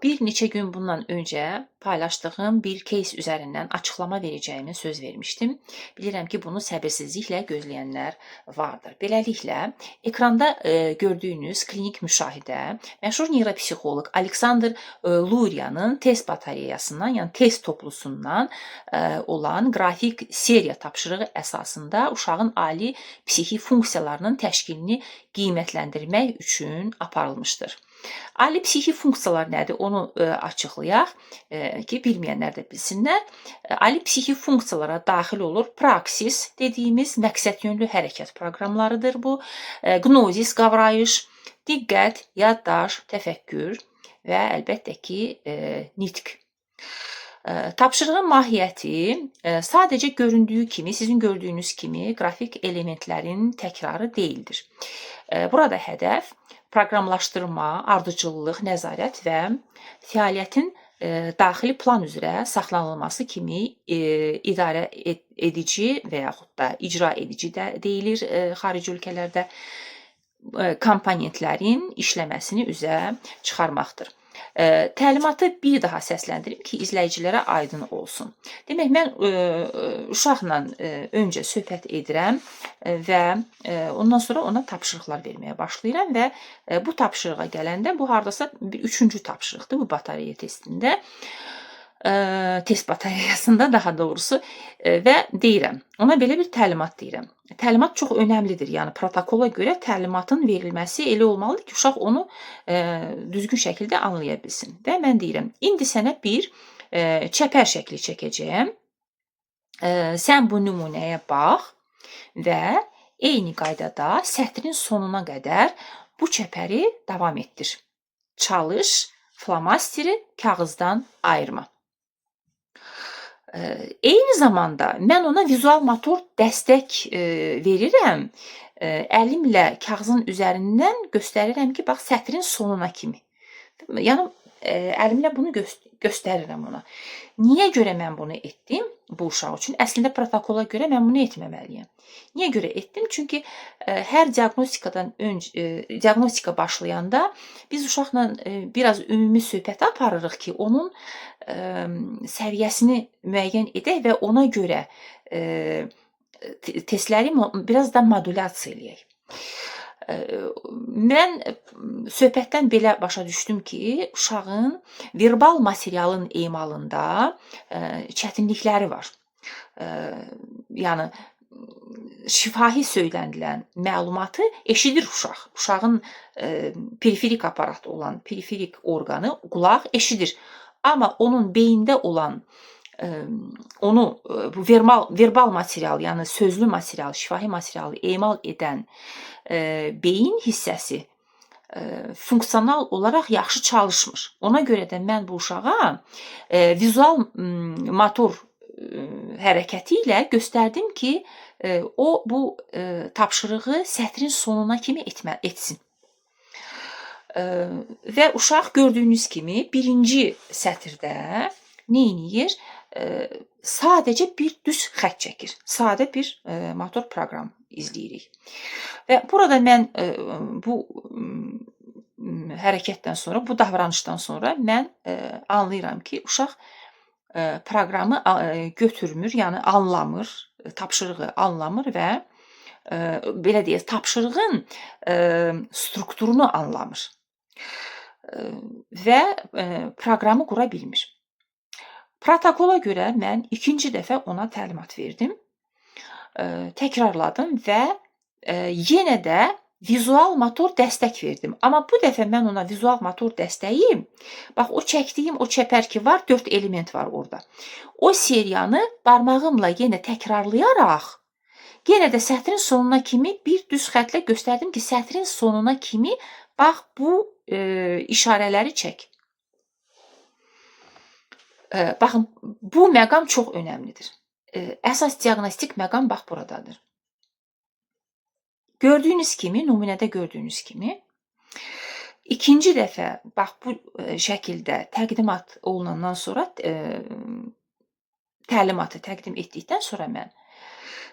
Bir neçə gün bundan öncə paylaşdığım bir case üzərindən açıqlama verəcəyimi söz vermişdim. Bilirəm ki, bunu səbirsizliklə gözləyənlər vardır. Beləliklə, ekranda gördüyünüz klinik müşahidə məşhur neyropsixoloq Aleksandr Luriyanın test batareyasından, yəni test toplusundan olan qrafik seriya tapşırığı əsasında uşağın ali psixi funksiyalarının təşkilini qiymətləndirmək üçün aparılmışdır. Ali psixi funksiyalar nədir? Onu açıqlayaq ki, bilməyənlər də bilsinlər. Ali psixi funksiyalara daxil olur praksis dediyimiz məqsədyönlü hərəkət proqramlarıdır bu. Qnozis, qavrayış, diqqət, yaddaş, təfəkkür və əlbəttə ki, nitq. Tapşırığın mahiyyəti sadəcə göründüyü kimi, sizin gördüyünüz kimi qrafik elementlərin təkrarı deyildir. Burada hədəf proqramlaşdırma, ardıcıllıq, nəzarət və fəaliyyətin daxili plan üzrə saxlanılması kimi idarə edici və yaxud da icra edici də deyilir xarici ölkələrdə komponentlərin işləməsini üzə çıxarmaqdır. Təlimatı bir daha səsləndirim ki, izləyicilərə aydın olsun. Demək, mən uşaqla öncə söhbət edirəm və ondan sonra ona tapşırıqlar verməyə başlayıram və bu tapşırığa gələndə bu hardasa üçüncü tapşırıqdır bu batareya testində. Test batareyasında daha doğrusu və deyirəm, ona belə bir təlimat deyirəm. Təlimat çox önəmlidir. Yəni protokola görə təlimatın verilməsi elə olmalıdır ki, uşaq onu düzgün şəkildə anlaya bilsin. Və mən deyirəm, indi sənə bir çəpər şəkli çəkəcəyəm. Sən bu nümunəyə bax və eyni qaydada sətrin sonuna qədər bu çəpəri davam etdir. Çalış, flomasteri kağızdan ayırma. Eyni zamanda mən ona vizual motor dəstək verirəm. Əlimlə kağızın üzərindən göstərirəm ki, bax sətrin sonuna kimi. Yəni əlimlə bunu göstərirəm ona. Niyə görə mən bunu etdim bu uşaq üçün? Əslində protokola görə mən bunu etməməliyəm. Niyə görə etdim? Çünki hər diaqnostika başlayanda biz uşaqla biraz ümumi söhbət aparırıq ki, onun səviyyəsini müəyyən edək və ona görə testləri biraz da modulyasiya eləyək. Mən söhbətdən belə başa düşdüm ki, uşağın verbal materialın emalında çətinlikləri var. Yəni şifahi söylənilən məlumatı eşidir uşaq. Uşağın periferik aparatı olan periferik orqanı qulaq eşidir. Amma onun beyində olan onu bu verbal material, yəni sözlü material, şifahi materialı emal edən beyin hissəsi funksional olaraq yaxşı çalışmır. Ona görə də mən bu uşağa vizual motor hərəkəti ilə göstərdim ki, o bu tapşırığı sətrin sonuna kimi etsin. Və uşaq gördüyünüz kimi birinci sətirdə nə edir? Sadəcə bir düz xətt çəkir. Sadə bir motor proqram izləyirik. Və burada mən bu hərəkətdən sonra, bu davranışdan sonra mən anlayıram ki, uşaq proqramı götürmür, yəni anlamır, tapşırığı anlamır və belə deyək, tapşırığın strukturunu anlamır və proqramı qura bilmir. Protokola görə mən ikinci dəfə ona təlimat verdim, təkrarladım və yenə də vizual motor dəstək verdim. Amma bu dəfə mən ona vizual motor dəstəyi, bax o çəkdiyim o çəpər ki var, 4 element var orada. O seriyanı barmağımla yenə təkrarlayaraq, yenə də sətrin sonuna kimi bir düz xətlə göstərdim ki, sətrin sonuna kimi bax bu işarələri çək. Baxın, bu məqam çox önəmlidir. Əsas diaqnostik məqam bax buradadır. Gördüyünüz kimi, nümunədə gördüyünüz kimi, ikinci dəfə bax bu şəkildə təqdimat olunandan sonra, təlimatı təqdim etdikdən sonra mən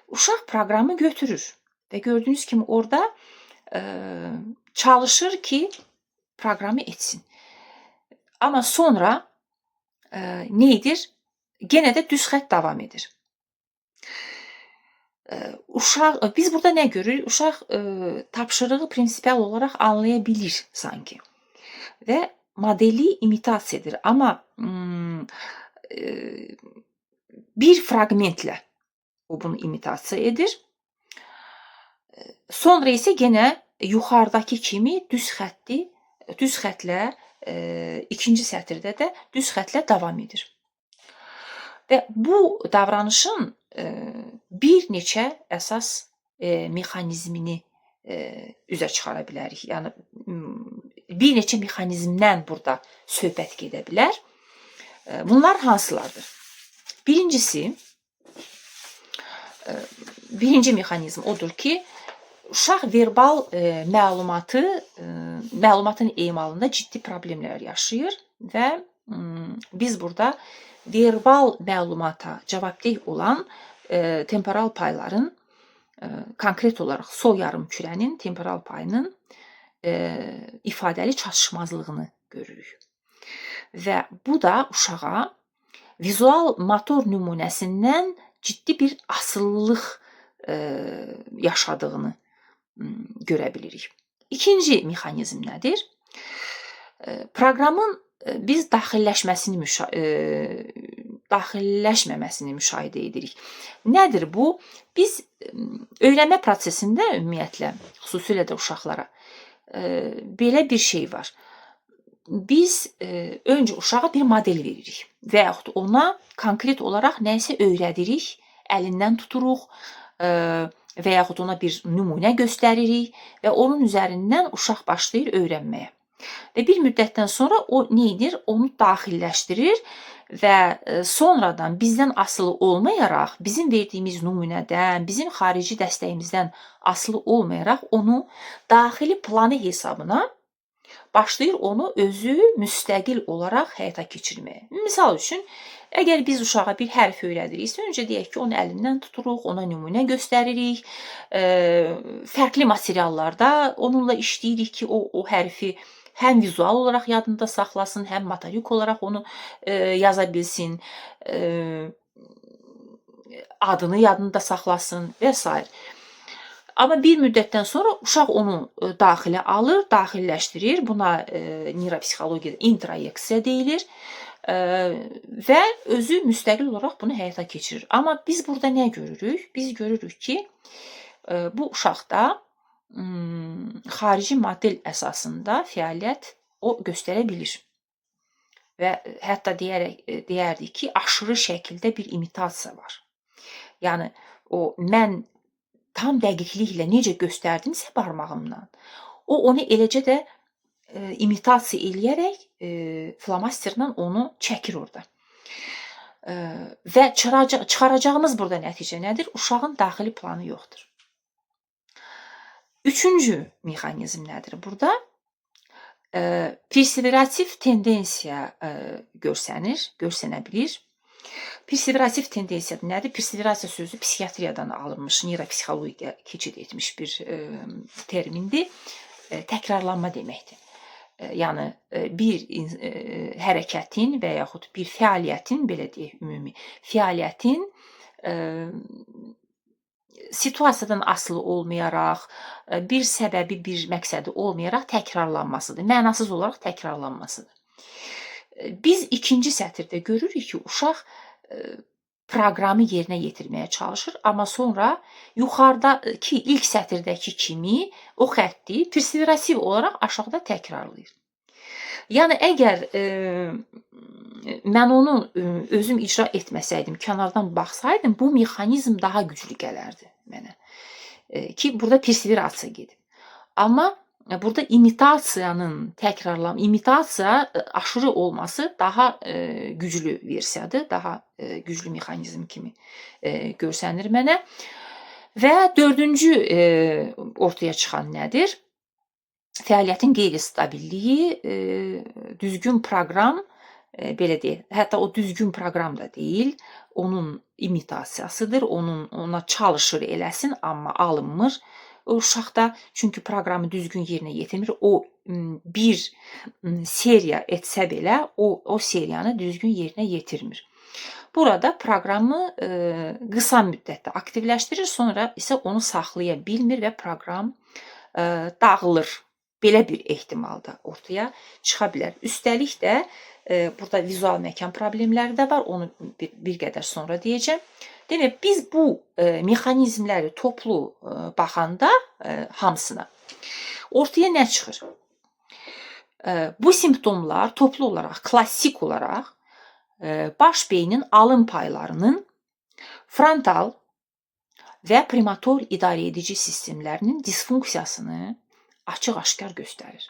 uşaq proqramı götürür və gördüyünüz kimi orada çalışır ki, proqramı etsin. Amma sonra nə edir? Yenə də düz xətt davam edir. Biz burada nə görürük? Uşaq tapşırığı prinsipal olaraq anlaya bilir sanki və modeli imitasiya edir. Amma bir fraqmentlə o bunu imitasiya edir. Sonra isə yenə yuxarıdakı kimi düz xəttlə ikinci sətirdə də düz xəttlə davam edir. Və bu davranışın bir neçə əsas mexanizmini üzə çıxara bilərik. Yəni bir neçə mexanizmdən burada söhbət gedə bilər. Bunlar hansılardır? Birinci mexanizm odur ki, uşaq verbal məlumatın emalında ciddi problemlər yaşayır və biz burada verbal məlumata cavabdeh olan temporal payların, konkret olaraq sol yarımkürənin temporal payının ifadəli çatışmazlığını görürük. Və bu da uşağa vizual motor nümunəsindən ciddi bir asılılıq yaşadığını görə bilirik. İkinci mexanizm nədir? Proqramın biz daxilləşməməsini müşahidə edirik. Nədir bu? Biz öyrənmə prosesində ümumiyyətlə, xüsusilə də uşaqlara belə bir şey var. Biz öncə uşağa bir model veririk və yaxud ona konkret olaraq nəyisə öyrədirik, əlindən tuturuq və yaxud ona bir nümunə göstəririk və onun üzərindən uşaq başlayır öyrənməyə. Və bir müddətdən sonra o nə edir? Onu daxilləşdirir və sonradan bizdən asılı olmayaraq, bizim verdiyimiz nümunədən, bizim xarici dəstəyimizdən asılı olmayaraq onu daxili planı hesabına başlayır onu özü müstəqil olaraq həyata keçirməyə. Misal üçün, əgər biz uşağa bir hərf öyrədiriksə, öncə deyək ki, onu əlindən tuturuq, ona nümunə göstəririk, fərqli materiallarda onunla işləyirik ki, o hərfi həm vizual olaraq yadında saxlasın, həm motorik olaraq onu yaza bilsin, adını yadında saxlasın və s. Amma bir müddətdən sonra uşaq onu daxilə alır, daxilləşdirir. Buna neyropsixologiyada introyeksiya deyilir və özü müstəqil olaraq bunu həyata keçirir. Amma biz burada nə görürük? Biz görürük ki, bu uşaqda xarici model əsasında fəaliyyət o göstərə bilir. Və hətta deyərdik ki, aşırı şəkildə bir imitasiya var. Yəni, mən tam dəqiqliklə necə göstərdimsə barmağımla, o onu eləcə də imitasiya eləyərək flomasterlə onu çəkir orada. Və çıxaracağımız burada nəticə nədir? Uşağın daxili planı yoxdur. Üçüncü mexanizm nədir burada? Perseverativ tendensiya görsənə bilir. Perseverativ tendensiya nədir? Perseverasiya sözü psixiatriyadan alınmış, neyropsixologiya keçid etmiş bir termindir. Təkrarlanma deməkdir. Yəni, bir hərəkətin və yaxud bir fəaliyyətin, belə deyək, ümumi fəaliyyətin situasiyadan asılı olmayaraq, bir səbəbi, bir məqsədi olmayaraq təkrarlanmasıdır. Mənasız olaraq təkrarlanmasıdır. Biz ikinci sətirdə görürük ki, uşaq proqramı yerinə yetirməyə çalışır, amma sonra yuxarıdakı ilk sətirdəki kimi o xətti perseverativ olaraq aşağıda təkrarlayır. Yəni, əgər mən onu özüm icra etməsəydim, kənardan baxsaydım, bu mexanizm daha güclü gələrdi mənə. Ki, burada perseverasiya gedib. Amma burada imitasiya aşırı olması daha güclü versiyadır, daha güclü mexanizm kimi görsənir mənə. Və dördüncü ortaya çıxan nədir? Fəaliyyətin qeyri-stabilliyi, düzgün proqram, belə deyək, hətta o düzgün proqram da deyil, onun imitasiyasıdır, ona çalışır eləsin, amma alınmır, uşaqda, çünki proqramı düzgün yerinə yetirmir. O bir seriya etsə belə o seriyanı düzgün yerinə yetirmir. Burada proqramı qısa müddətdə aktivləşdirir, sonra isə onu saxlaya bilmir və proqram dağılır. Belə bir ehtimal da ortaya çıxa bilər. Üstəlik də burada vizual məkan problemləri də var. Onu bir qədər sonra deyəcəm. Demək, biz bu mexanizmləri toplu baxanda hamısına ortaya nə çıxır? Bu simptomlar toplu olaraq, klassik olaraq baş beynin alın paylarının frontal və premator idarəedici sistemlərinin disfunksiyasını açıq-aşkar göstərir.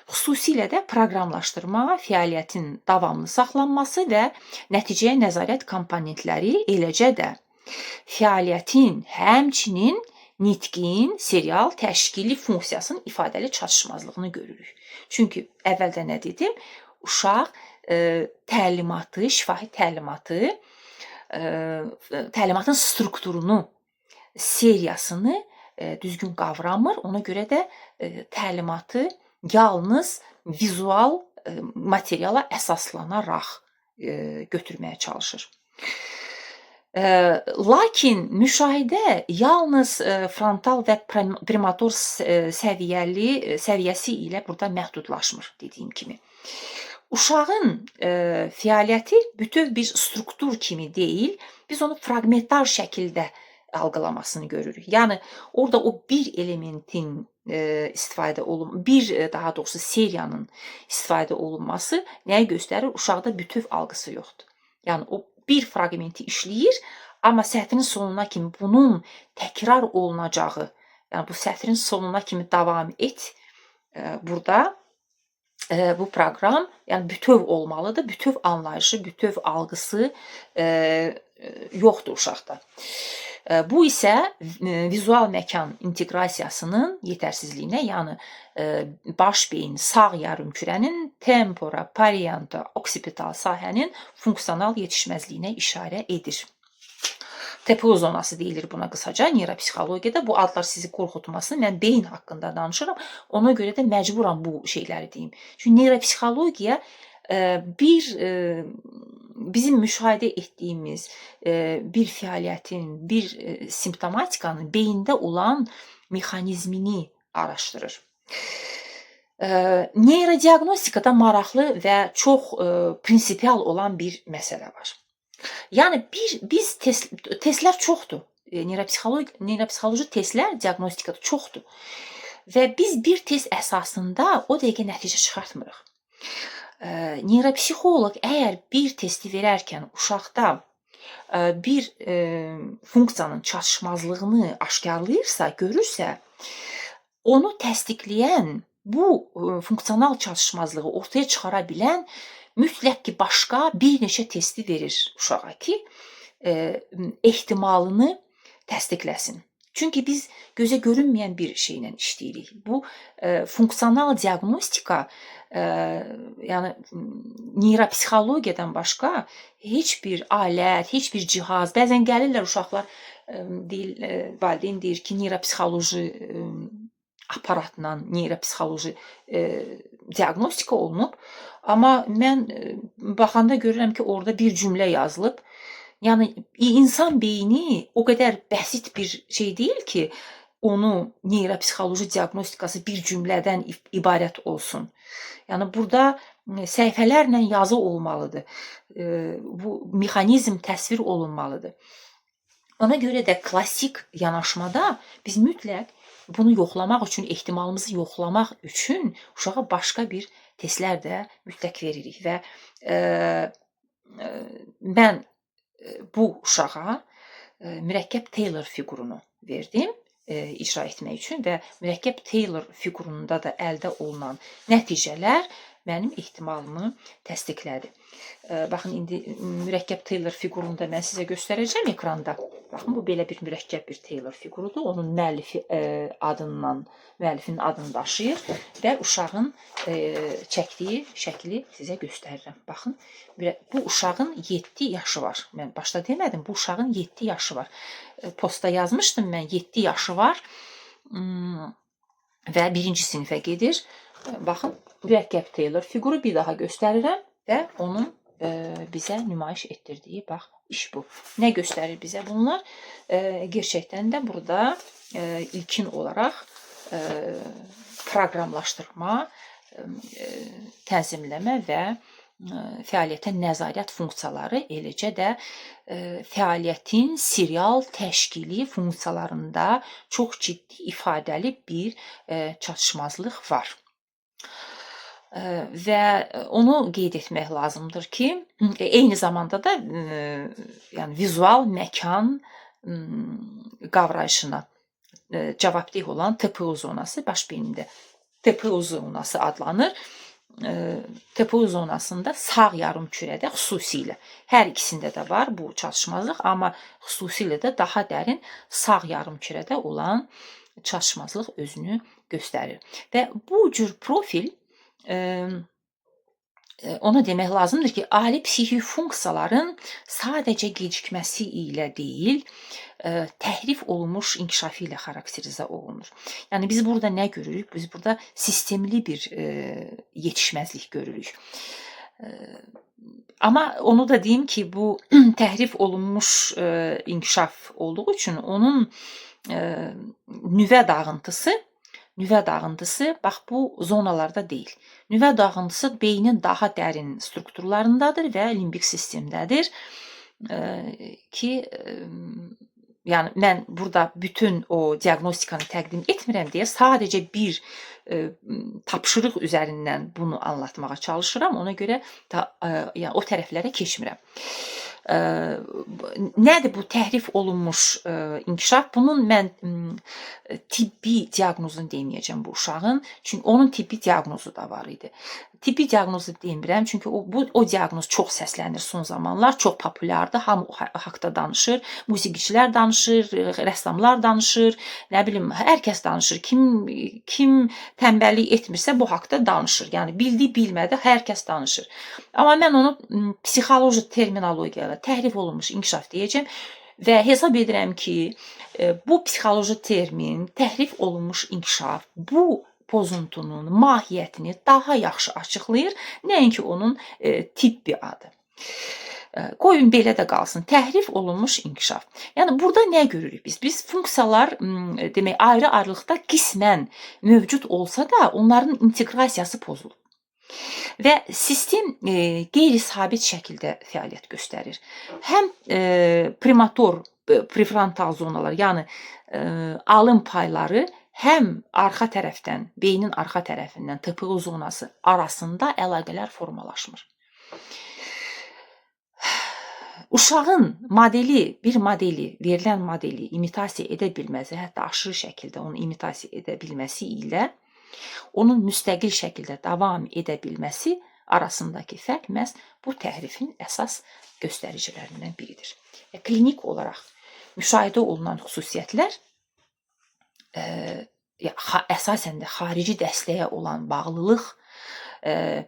Xüsusilə də proqramlaşdırma, fəaliyyətin davamlı saxlanması və nəticəyə nəzarət komponentləri, eləcə də fəaliyyətin, həmçinin nitqin, serial, təşkili funksiyasının ifadəli çatışmazlığını görürük. Çünki əvvəldə nə dedim? Uşaq təlimatı, şifahi təlimatı, təlimatın strukturunu, seriyasını düzgün qavramır. Ona görə də təlimatı yalnız vizual materiala əsaslanaraq götürməyə çalışır. Lakin müşahidə yalnız frontal və premator səviyyəsi ilə burada məhdudlaşmır, dediyim kimi. Uşağın fəaliyyəti bütöv bir struktur kimi deyil, biz onu fraqmentar şəkildə algılamasını görürük. Yəni orada o bir elementin istifadə olunması, daha doğrusu seriyanın istifadə olunması nəyi göstərir? Uşaqda bütöv algısı yoxdur. Yəni o bir fraqmenti işləyir, amma sətrin sonuna kimi bunun təkrar olunacağı, yəni bu sətrin sonuna kimi davam et, burada bu proqram yəni bütöv olmalıdır. Bütöv anlayışı, bütöv algısı yoxdur uşaqda. Bu isə vizual məkan inteqrasiyasının yetərsizliyinə, yəni baş beyin sağ yarımkürənin tempora, parieto, oksipital sahənin funksional yetişməzliyinə işarə edir. TPO zonası deyilir buna qısaca neyropsixologiyada. Bu adlar sizi qorxutmasın. Mən beyin haqqında danışıram. Ona görə də məcburam bu şeyləri deyim. Çünki neyropsixologiya bizim müşahidə etdiyimiz bir fəaliyyətin, bir simptomatikanın beyində olan mexanizmini araşdırır. Neyrodiaqnostikada maraqlı və çox prinsipial olan bir məsələ var. Yəni biz testlər çoxdur. Neyropsixoloji testlər diaqnostikada çoxdur. Və biz bir test əsasında o dəqiqə nəticə çıxartmırıq. Neyropsixoloq əgər bir testi verərkən uşaqda bir funksiyanın çatışmazlığını aşkarlayırsa, görürsə, onu təsdiqləyən, bu funksional çatışmazlığı ortaya çıxara bilən mütləq ki, başqa bir neçə testi verir uşağa ki, ehtimalını təsdiqləsin. Çünki biz gözə görünməyən bir şeylə işləyirik. Bu funksional diaqnostika, yəni neyropsixologiyadan başqa heç bir alət, heç bir cihaz, bəzən gəlirlər uşaqlar, valideyn deyir ki, neyropsixoloji aparatla neyropsixoloji diaqnostika olunub. Amma mən baxanda görürəm ki, orada bir cümlə yazılıb. Yəni insan beyni o qədər bəsit bir şey deyil ki, onu neyropsixoloji diaqnostikası bir cümlədən ibarət olsun. Yəni burada səhifələrlə yazı olmalıdır. Bu mexanizm təsvir olunmalıdır. Ona görə də klassik yanaşmada biz mütləq bunu yoxlamaq üçün, ehtimalımızı yoxlamaq üçün uşağa başqa bir testlər də mütləq veririk və mən bu uşağa mürəkkəb Taylor fiqurunu verdim icra etmək üçün və mürəkkəb Taylor fiqurunda da əldə olunan nəticələr mənim ehtimalımı təsdiqlədi. Baxın, indi mürəkkəb Taylor fiqurunu da mən sizə göstərəcəm ekranda. Baxın, bu belə bir mürəkkəb bir Taylor figurudur. Onun müəllifinin adını daşıyır və uşağın çəkdiyi şəkli sizə göstərirəm. Baxın, bu uşağın 7 yaşı var. Mən başda demədim, bu uşağın 7 yaşı var. Postda yazmışdım mən, 7 yaşı var. və birinci sinifə gedir. Baxın, mürəkkəb Taylor fiquru bir daha göstərirəm və onun bizə nümayiş etdirdiyi bax iş bu. Nə göstərir bizə bunlar? Gerçəkdən də burada ilkin olaraq proqramlaşdırma, tənzimləmə və fəaliyyətə nəzarət funksiyaları, eləcə də fəaliyyətin serial təşkili funksiyalarında çox ciddi ifadəli bir çatışmazlıq var. Və onu qeyd etmək lazımdır ki, eyni zamanda da yəni vizual məkan qavrayışına cavabdeh olan TPU zonası baş beynində TPU zonası adlanır. TPU zonasında sağ yarımkürədə xüsusilə hər ikisində də var bu çatışmazlıq, amma xüsusilə də daha dərin sağ yarımkürədə olan çatışmazlıq özünü göstərir. Və bu cür profil ona demək lazımdır ki, ali psixi funksiyaların sadəcə gecikməsi ilə deyil, təhrif olunmuş inkişafı ilə xarakterizə olunur. Yəni biz burada nə görürük? Biz burada sistemli bir yetişməzlik görürük. Amma onu da deyim ki, bu təhrif olunmuş inkişaf olduğu üçün onun nüvə dağıntısı bax bu zonalarda deyil. Nüvə dağıntısı beynin daha dərin strukturlarındadır və limbik sistemdədir ki, yəni mən burada bütün o diaqnostikanı təqdim etmirəm deyə sadəcə bir tapşırıq üzərindən bunu anlatmağa çalışıram. Ona görə yəni o tərəflərə keçmirəm. Nədir bu təhrif olunmuş inkişaf? Bunun mən tibbi diaqnozunu deməyəcəm bu uşağın, çünki onun tibbi diaqnozu da var idi. Tibbi diaqnozu demirəm, çünki o diaqnoz çox səslənir son zamanlar, çox populyardır, hamı o haqda danışır, musiqiçilər danışır, rəssamlar danışır, nə bilim, hər kəs danışır. Kim tənbəllik etmirsə bu haqda danışır. Yəni bildi, bilmədi, hər kəs danışır. Amma mən onu psixoloji terminologiyayla təhrif olunmuş inkişaf deyəcəm və hesab edirəm ki, bu psixoloji termin təhrif olunmuş inkişaf bu pozuntunun mahiyyətini daha yaxşı açıqlayır, nəinki onun tibbi adı. Qoyun belə də qalsın. Təhrif olunmuş inkişaf. Yəni burada nə görürük biz? Biz funksiyalar demək ayrı-ayrılıqda qismən mövcud olsa da onların inteqrasiyası pozulur. Və sistem qeyri-sabit şəkildə fəaliyyət göstərir. Həm premator prefrontal zonalar, yəni alın payları həm arxa tərəfdən, beynin arxa tərəfindən TPU zonası arasında əlaqələr formalaşmır. Uşağın verilən modeli imitasiya edə bilməsi, hətta aşırı şəkildə onu imitasiya edə bilməsi ilə onun müstəqil şəkildə davam edə bilməsi arasındakı fərq məhz bu təhrifin əsas göstəricilərindən biridir. Klinik olaraq müşahidə olunan xüsusiyyətlər əsasən də xarici dəstəyə olan bağlılıq,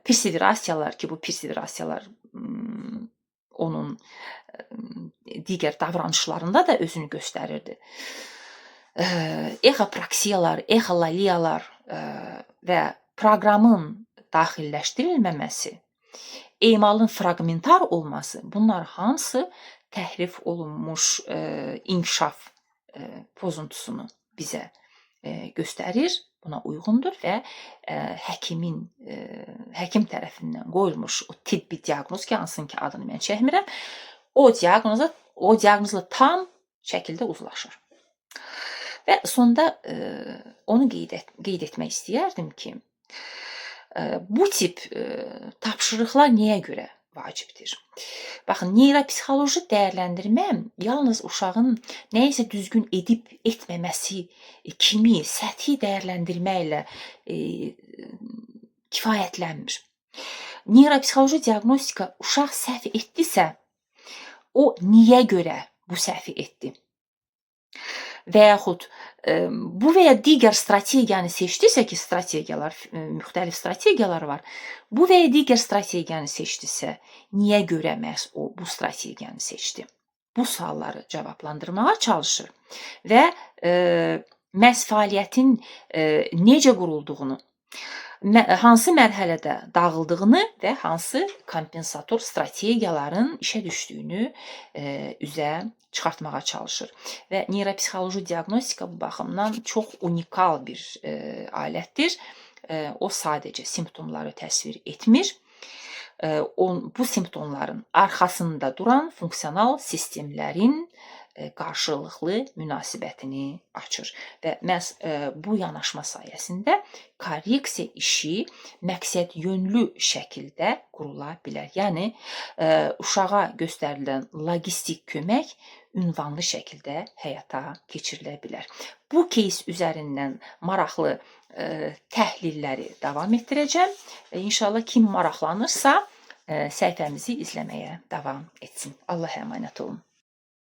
perseverasiyalar ki, bu perseverasiyalar onun digər davranışlarında da özünü göstərirdi. Exopraksiyalar, exolaliyalar və proqramın daxilləşdirilməməsi, emalın fraqmentar olması, bunlar hamısı təhrif olunmuş inkişaf pozuntusunu bizə göstərir, buna uyğundur və həkim tərəfindən qoyulmuş o tibbi diaqnoz ki, hansının ki adını mən çəkmirəm, o diaqnozla tam şəkildə uzlaşır. Və sonda onu qeyd etmək istəyərdim ki, bu tip tapşırıqlar nəyə görə vacibdir? Baxın, neuropsixoloji dəyərləndirmə yalnız uşağın nəyisə düzgün edib etməməsi kimi səthi dəyərləndirmə ilə kifayətlənmir. Neuropsixoloji diaqnostika uşaq səhv etdisə, o niyə görə bu səhvi etdi? Və yaxud bu və ya digər strategiyanı seçdisə ki, müxtəlif strategiyalar var. Bu və ya digər strategiyanı seçdisə, niyə görə məhz o bu strategiyanı seçdi? Bu sualları cavablandırmağa çalışır və məhz fəaliyyətin necə qurulduğunu, hansı mərhələdə dağıldığını və hansı kompensator strategiyaların işə düşdüyünü üzə çıxartmağa çalışır. Və neuropsixoloji diaqnostika bu baxımdan çox unikal bir alətdir. O sadəcə simptomları təsvir etmir. Bu simptomların arxasında duran funksional sistemlərin qarşılıqlı münasibətini açır və məhz bu yanaşma sayəsində korreksiya işi məqsədyönlü şəkildə qurula bilər. Yəni uşağa göstərilən logistik kömək ünvanlı şəkildə həyata keçirilə bilər. Bu кейs üzərindən maraqlı təhlilləri davam etdirəcəm. İnşallah kim maraqlanırsa səhifəmizi izləməyə davam etsin. Allah'a əmanət olun.